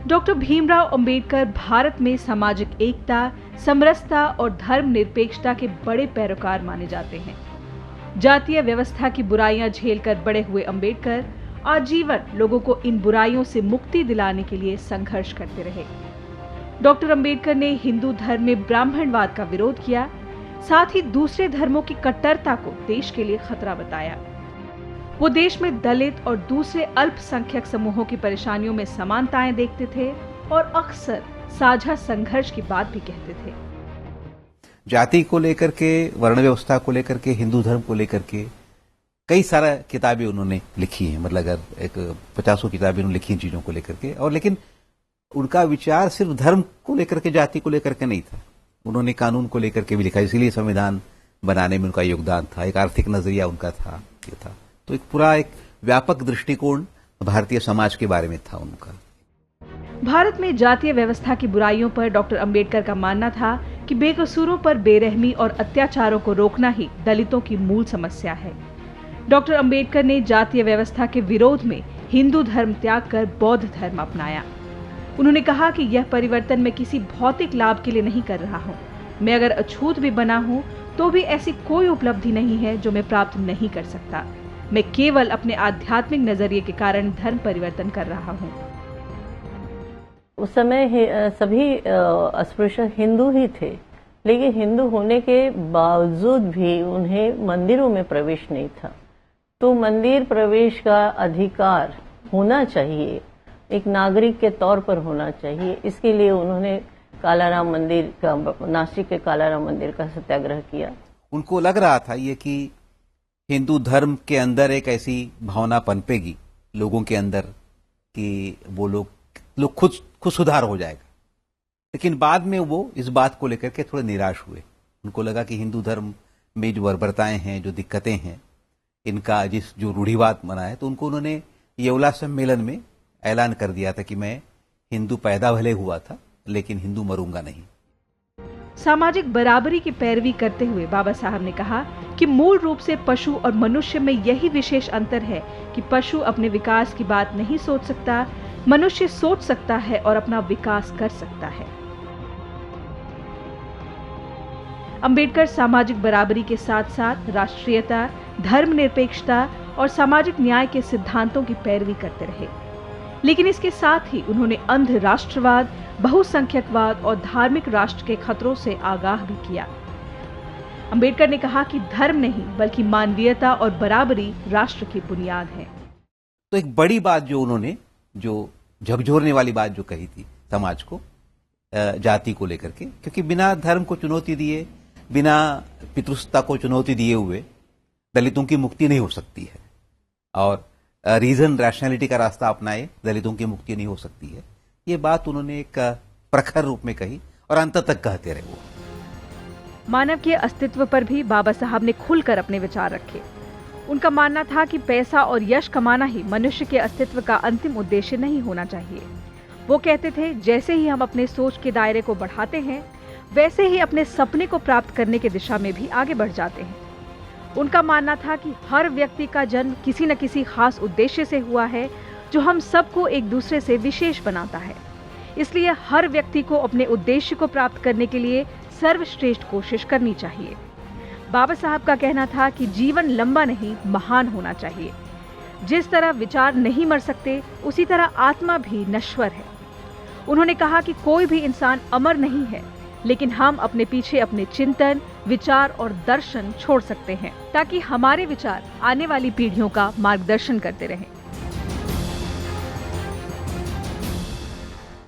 Doctor Bhimrao Ambedkar Bharat में सामाजिक एकता, समरसता और धर्मनिरपेक्षता के बड़े पैरोकार माने जाते हैं। जातीय व्यवस्था की बुराइयां झेलकर बड़े हुए अंबेडकर आजीवन लोगों को इन बुराइयों से मुक्ति दिलाने के लिए संघर्ष करते रहे। डॉक्टर अंबेडकर ने हिंदू धर्म में ब्राह्मणवाद का विरोध किया, साथ ही दूसरे धर्मों की कट्टरता को देश के लिए खतरा बताया। वो देश में दलित और दूसरे अल्पसंख्यक समूहों की परेशानियों में समानताएं देखते थे और अक्सर साझा संघर्ष की बात भी कहते थे। जाति को लेकर के, वर्ण व्यवस्था को लेकर के, हिंदू धर्म को लेकर के कई सारा किताबें उन्होंने लिखी हैं। मतलब अगर एक 50 किताबें उन्होंने लिखी हैं चीजों को लेकर के, और लेकिन उनका विचार सिर्फ धर्म को लेकर के, जाति को लेकर के नहीं था। उन्होंने कानून को लेकर के भी लिखा, इसीलिए संविधान बनाने में उनका योगदान था। एक आर्थिक नजरिया उनका था, ये था। तो एक पूरा एक व्यापक दृष्टिकोण भारतीय समाज के बारे में था उनका। भारत में जातीय व्यवस्था की बुराइयों पर डॉक्टर अंबेडकर का मानना था कि बेकसूरों पर बेरहमी और अत्याचारों को रोकना ही दलितों की मूल समस्या है। डॉक्टर अंबेडकर ने जातीय व्यवस्था के विरोध में हिंदू धर्म त्याग कर बौद्ध धर्म अपनाया। उन्होंने कहा कि यह परिवर्तन मैं किसी भौतिक लाभ के लिए नहीं कर रहा हूँ। मैं अगर अछूत भी बना हूँ तो भी ऐसी कोई उपलब्धि नहीं है जो मैं प्राप्त नहीं कर सकता। मैं केवल अपने आध्यात्मिक नजरिए के कारण धर्म परिवर्तन कर रहा हूँ। उस समय सभी अस्पृश्य हिंदू ही थे, लेकिन हिंदू होने के बावजूद भी उन्हें मंदिरों में प्रवेश नहीं था। तो मंदिर प्रवेश का अधिकार होना चाहिए, एक नागरिक के तौर पर होना चाहिए। इसके लिए उन्होंने कालाराम मंदिर का, नासिक के कालाराम मंदिर का सत्याग्रह किया। उनको लग रहा था ये कि हिंदू धर्म के अंदर एक ऐसी भावना पनपेगी लोगों के अंदर कि वो लोग खुद सुधार हो जाएगा। लेकिन बाद में वो इस बात को लेकर के थोड़े निराश हुए। उनको लगा कि हिंदू धर्म में जो बर्बरताएं हैं, जो दिक्कतें हैं, इनका जो रूढ़िवाद बना है, तो उन्होंने येवला सम्मेलन में ऐलान कर दिया था कि मैं हिंदू पैदा भले हुआ था, लेकिन हिंदू मरूंगा नहीं। सामाजिक बराबरी की पैरवी करते हुए बाबा साहब ने कहा कि मूल रूप से पशु और मनुष्य में यही विशेष अंतर है कि पशु अपने विकास की बात नहीं सोच सकता, मनुष्य सोच सकता है और अपना विकास कर सकता है। अंबेडकर सामाजिक बराबरी के साथ साथ राष्ट्रीयता, धर्मनिरपेक्षता और सामाजिक न्याय के सिद्धांतों की पैरवी करते रहे। लेकिन इसके साथ ही उन्होंने अंध राष्ट्रवाद, बहुसंख्यकवाद और धार्मिक राष्ट्र के खतरों से आगाह भी किया। अंबेडकर ने कहा कि धर्म नहीं बल्कि मानवीयता और बराबरी राष्ट्र की बुनियाद है। तो एक बड़ी बात जो उन्होंने, जो झकझोरने वाली बात जो कही थी समाज को, जाति को लेकर के, क्योंकि बिना धर्म को चुनौती दिए, बिना पितृसत्ता को चुनौती दिए हुए दलितों की मुक्ति नहीं हो सकती है। और रीजन, रैशनैलिटी का रास्ता अपनाए दलितों की मुक्ति नहीं हो सकती है। ये बात उन्होंने एक प्रखर रूप में कही और अंत तक कहते रहे। वो मानव के अस्तित्व पर भी बाबा साहब ने खुलकर अपने विचार रखे। उनका मानना था कि पैसा और यश कमाना ही मनुष्य के अस्तित्व का अंतिम उद्देश्य नहीं होना चाहिए। वो कहते थे, जैसे ही हम अपने सोच के दायरे को बढ़ाते हैं, वैसे ही अपने सपने को प्राप्त करने की दिशा में भी आगे बढ़ जाते हैं। उनका मानना था कि हर व्यक्ति का जन्म किसी न किसी खास उद्देश्य से हुआ है, जो हम सबको एक दूसरे से विशेष बनाता है। इसलिए हर व्यक्ति को अपने उद्देश्य को प्राप्त करने के लिए सर्वश्रेष्ठ कोशिश करनी चाहिए। बाबा साहब का कहना था कि जीवन लंबा नहीं, महान होना चाहिए। जिस तरह विचार नहीं मर सकते, उसी तरह आत्मा भी नश्वर है। उन्होंने कहा कि कोई भी इंसान अमर नहीं है, लेकिन हम अपने पीछे अपने चिंतन, विचार और दर्शन छोड़ सकते हैं, ताकि हमारे विचार आने वाली पीढ़ियों का मार्गदर्शन करते रहें।